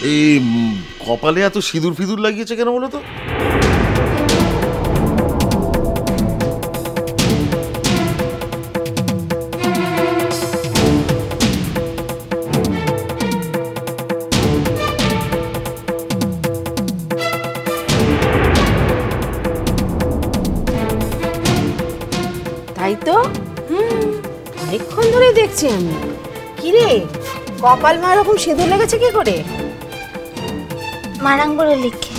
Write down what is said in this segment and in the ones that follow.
এই কপালে এত সিঁদুর ফিঁদুর লাগিয়েছে কেন বলো তো? তাই তো, অনেকক্ষণ ধরে দেখছি আমি। কিরে, কপাল মা এরকম সিঁদুর লেগেছে কি করে? মারাঙ্গুলো লিখে।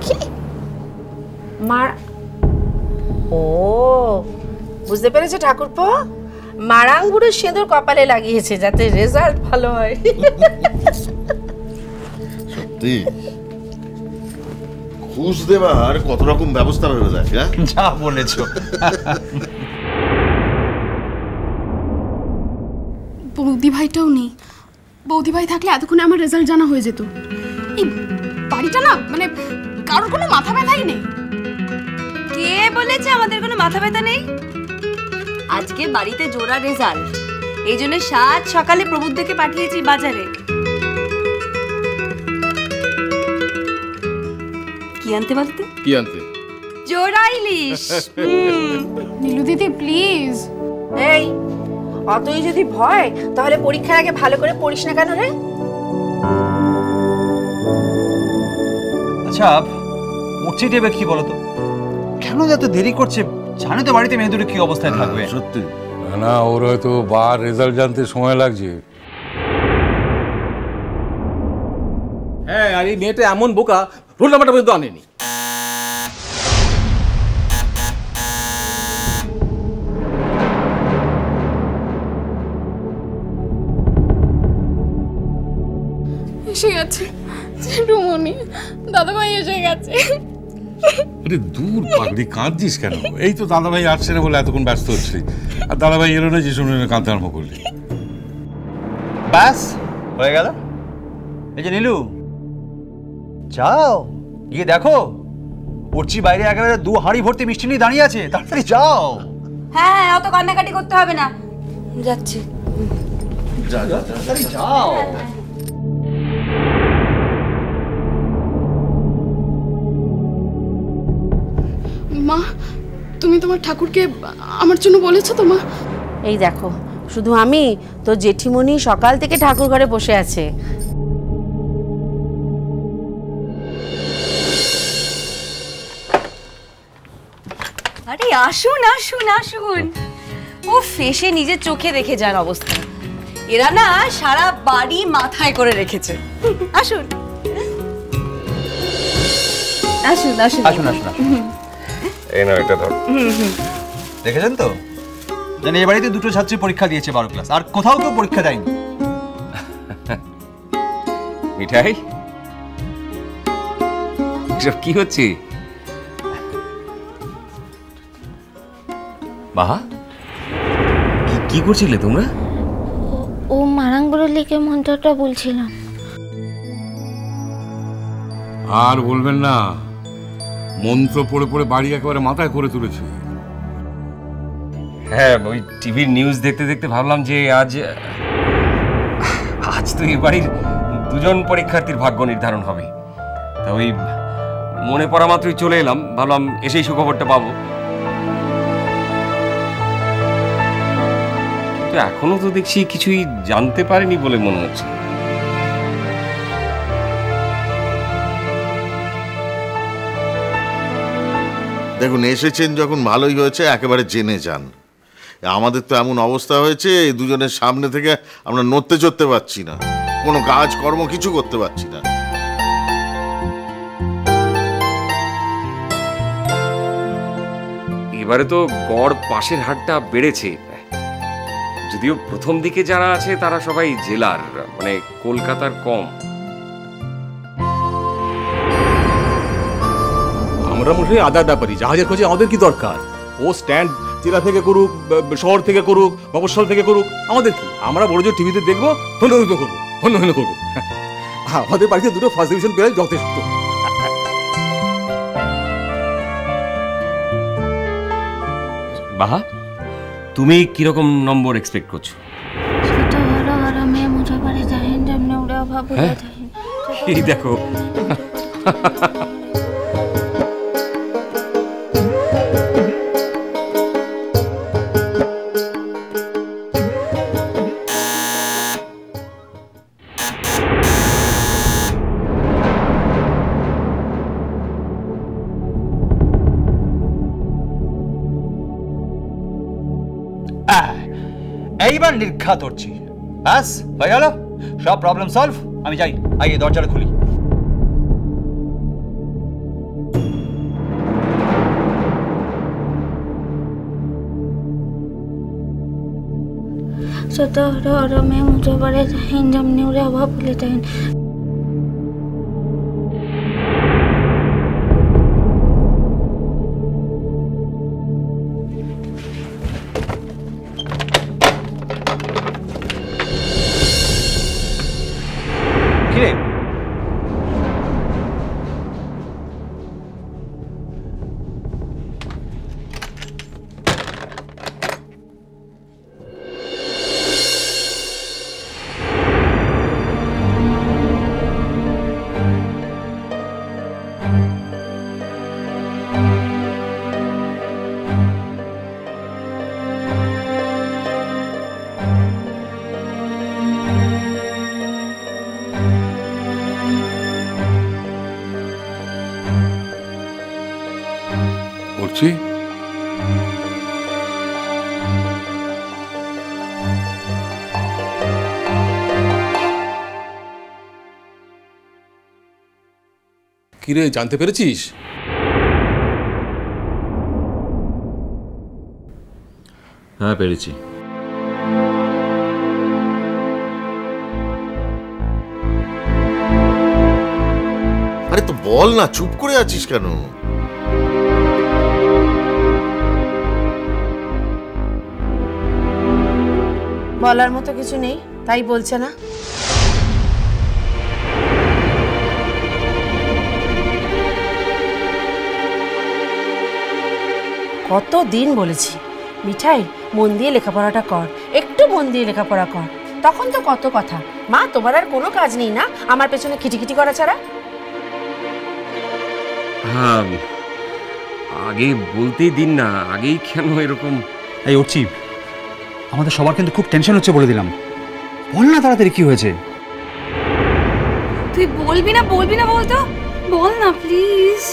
কি ও বুঝতে পেরেছে ঠাকুরপো, মারাঙ্গুরের সিঁদুর কপালে লাগিয়েছে যাতে রেজাল্ট ভালো হয়। সত্যি ঘুষ দেবার কত রকম ব্যবস্থা ভেবে দেয়। যা বলেছো। বৌদি ভাইটাও নেই। বৌদি ভাই থাকলে এতক্ষণে আমার রেজাল্ট জানা হয়ে যেত। এই বাড়িটা না মানে কারোর কোনো মাথা ব্যথাই নেই। কে বলেছে আমাদের কোনো মাথা ব্যথা নেই? আজকে বাড়িতে জোড়া রেজাল্ট, এই জন্য সাত সকালে প্রবুদ্ধকে পাঠিয়েছি বাজারে। কি আনতে বলতে? কি আনতে? জোড়া ইলিশ। নীলু দিদি প্লিজ। এই অতই যদি ভয় তাহলে পরীক্ষার আগে ভালো করে পড়িস না কেন রে? আচ্ছা পড়ছে দেবে কি বলতো, কেন এত দেরি করছে? জানে তো বাড়িতে মেহেদুরের কি অবস্থায় থাকবে। সত্যি না, ওর হয়তো বার রেজাল্ট জানতে সময় লাগছে। হ্যাঁ, আর এই মেয়েটা এমন বোকা, রোল নাম্বারটা পর্যন্ত আনেনি। এসে গেছে রুমনি, দাদাভাই এসে গেছে। আরে দূর পাগড়ি, কাঁদছিস কেন? এই তো দাদাভাই আসছে না বলে এতক্ষণ ব্যস্ত হচ্ছি, আর দাদাভাই এলো না যে শুনে কাঁদতে আরম্ভ করলি। ব্যাস হয়ে গেল। এই যে নীলু, যাও গিয়ে দেখো পড়ছি বাইরে একেবারে 2 হাঁড়ি ভর্তি মিষ্টি নিয়ে দাঁড়িয়ে আছে, তাড়াতাড়ি যাও। হ্যাঁ হ্যাঁ, অত কান্নাকাটি করতে হবে না, যাচ্ছি। তাড়াতাড়ি যাও। মা, তুমি তোমার ঠাকুরকে আমার জন্য বলেছো তো মা? এই দেখো, শুধু আমি তো জেঠিমণি সকাল থেকে ঠাকুর ঘরে বসে আছে। আরে আসুন আসুন আসুন। ও ফেসে নিজের চোখে দেখে যার অবস্থা, এরা না সারা বাড়ি মাথায় করে রেখেছে। আসুন আসুন আসুন আসুন আসুন আসুন। এই না, এটা ধর। দেখেছেন তো, জানি এই বাড়িতে 2টো ছাত্রী পরীক্ষা দিয়েছে 12 ক্লাস, আর কোথাও কেউ পরীক্ষা দেয়নি। মিঠাই, এসব কি হচ্ছে? বাহা, কি করছিলে তোমরা? ও মারাঙ্গুলো লিখে মন্ত্রটা বলছিলাম। আর বলবেন না, মন্ত্র পড়ে পড়ে বাড়ি একেবারে মাথায় করে তুলেছে। হ্যাঁ, ওই টিভির নিউজ দেখতে দেখতে ভাবলাম যে আজ তো এই বাড়ির 2জন পরীক্ষার্থীর ভাগ্য নির্ধারণ হবে। তা ওই মনে পড়া মাত্রই চলে এলাম, ভাবলাম এসেই সুখবরটা পাবো। কিন্তু এখনো তো দেখছি কিছুই জানতে পারেনি বলে মনে হচ্ছে। দেখুন, এসেছেন যখন ভালোই হয়েছে, একেবারে জেনে যান। আমাদের তো এমন অবস্থা হয়েছে, এই দুজনের সামনে থেকে আমরা নড়তে চড়তে পারছি না, কোনো কাজ কর্ম কিছু করতে পারছি না। এবারে তো গড় পাশের হাটটা বেড়েছে, যদিও প্রথম দিকে যারা আছে তারা সবাই জেলার, মানে কলকাতার কম। আমরা মনে আদার ব্যাপারই, জাহাজের খোঁজে আমাদের কি দরকার? ও স্ট্যান্ড জেলা থেকে করুক, শহর থেকে করুক, মফস্বল থেকে করুক, আমাদের কি? আমরা বড় জোর টিভিতে দেখবো, ধন্য করবো, ধন্য করবো। আমাদের বাড়িতে 2টো ফার্স্ট ডিভিশন পেলে যথেষ্ট। বাহা, তুমি কিরকম নম্বর এক্সপেক্ট করছো? অভাবুলে এই দেখো এইবার নির্ঘাত করছি। ব্যাস হয়ে গেল, সব প্রবলেম সলভ। আমি যাই, আইয়ে দরজাটা খুলি। Sotoro me mucho parece hinjam niure অভাবুলে তাই কিরে করছি কিরে জানতে পেরেছিস? হ্যাঁ পেরেছি। আরে তো বল না, চুপ করে আছিস কেন? বলার মতো কিছু নেই তাই বলছে না। কতদিন বলেছি মিঠাই মন দিয়ে লেখাপড়াটা কর, একটু মন দিয়ে লেখাপড়া কর। তখন তো কত কথা, মা তোমার আর কোনো কাজ নেই না আমার পেছনে খিটিখিটি করা ছাড়া? হ্যাঁ আগে বলতেই দিন না, আগেই কেন এরকম? এই উঠছি, আমাদের সবার কিন্তু খুব টেনশন হচ্ছে বলে দিলাম। বল না তাড়াতাড়ি কি হয়েছে। তুই বলবি না বলতো, বল না প্লিজ।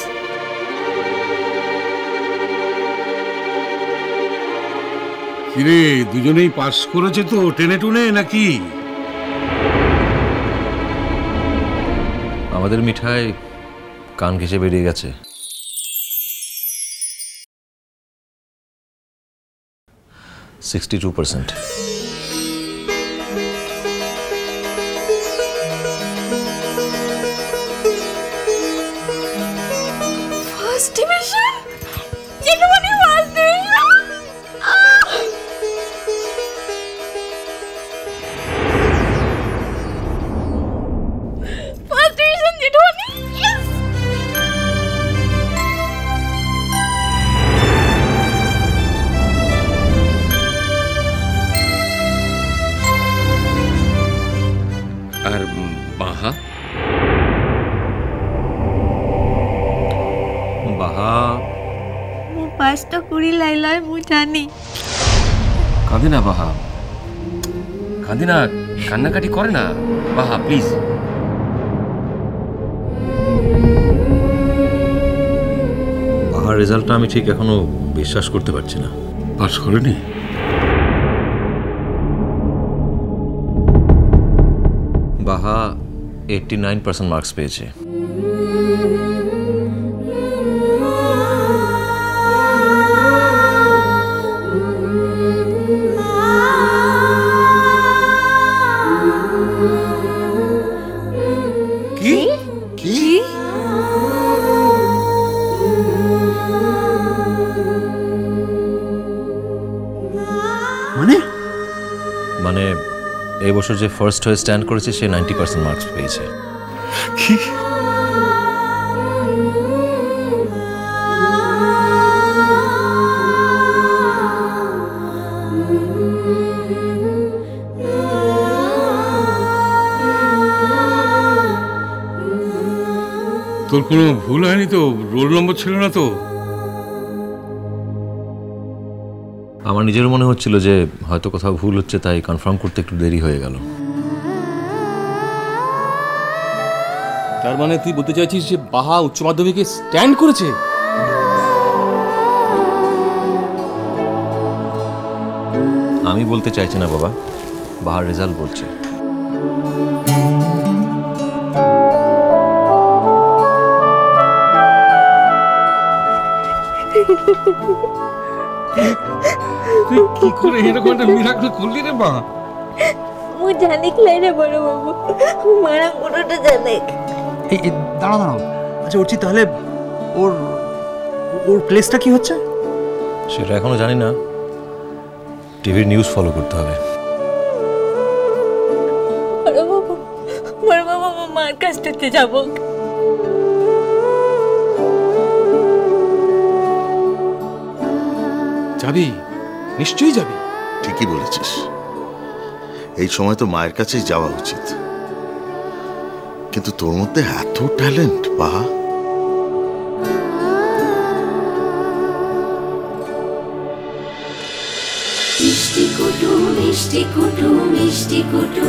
কিরে দুজনেই পাস করেছে তো টেনে টুনে নাকি? আমাদের মিঠাই কান ঘেঁষে বেরিয়ে গেছে। $62%। ফার্স্ট ডিভিশন, যেখানে ফার্স্ট ডিভিশন। ফার্স্ট ডিভিশন যেখানে। আর বাহা? বাহা ମୁଁ ପାସ୍ ତ କରି ଲାଇଲା ମୁଁ ଜାনি। কাঁদে না বাহা, কাঁদে না, কান্নাকাটি করে না বাহা প্লিজ। বাহার রেজাল্টটা আমি ঠিক এখনো বিশ্বাস করতে পারছি না। পাস করেনি? বাহা 89% মার্কস পেয়েছে। কি কি মানে এই বছর যে ফার্স্ট হয়ে স্ট্যান্ড করেছে সে 90% মার্কস পেয়েছে। কি তোর কোনো ভুল হয়নি তো? রোল নম্বর ছিল না তো? আমার নিজের মনে হচ্ছিল যে হয়তো কোথাও ভুল হচ্ছে, তাই কনফার্ম করতে একটু দেরি হয়ে গেল। তার মানে তুই বলতে চাইছিস যে বাহা উচ্চ মাধ্যমিকে স্ট্যান্ড করেছে? আমি বলতে চাইছি না বাবা, বাহার রেজাল্ট বলছে। তুই কি করে এরকম একটা মিরাকল করলি রে মা? মু জানিক লাই রে বড় বাবু, মারা পুরোটা জানিক। এই দাঁড়াও দাঁড়াও, আচ্ছা উঠছি তাহলে ওর ওর প্লেসটা কি হচ্ছে? সেটা এখনো জানি না, টিভির নিউজ ফলো করতে হবে। বড় বাবু মার কাছটাতে যাব। যাবি? নিশ্চয়ই যাবি। ঠিকই বলেছিস, এই সময় তো মায়ের কাছেই যাওয়া উচিত। কিন্তু তোর মধ্যে এত ট্যালেন্ট বা মিষ্টি কুটু মিষ্টি কুটু মিষ্টি কুটু।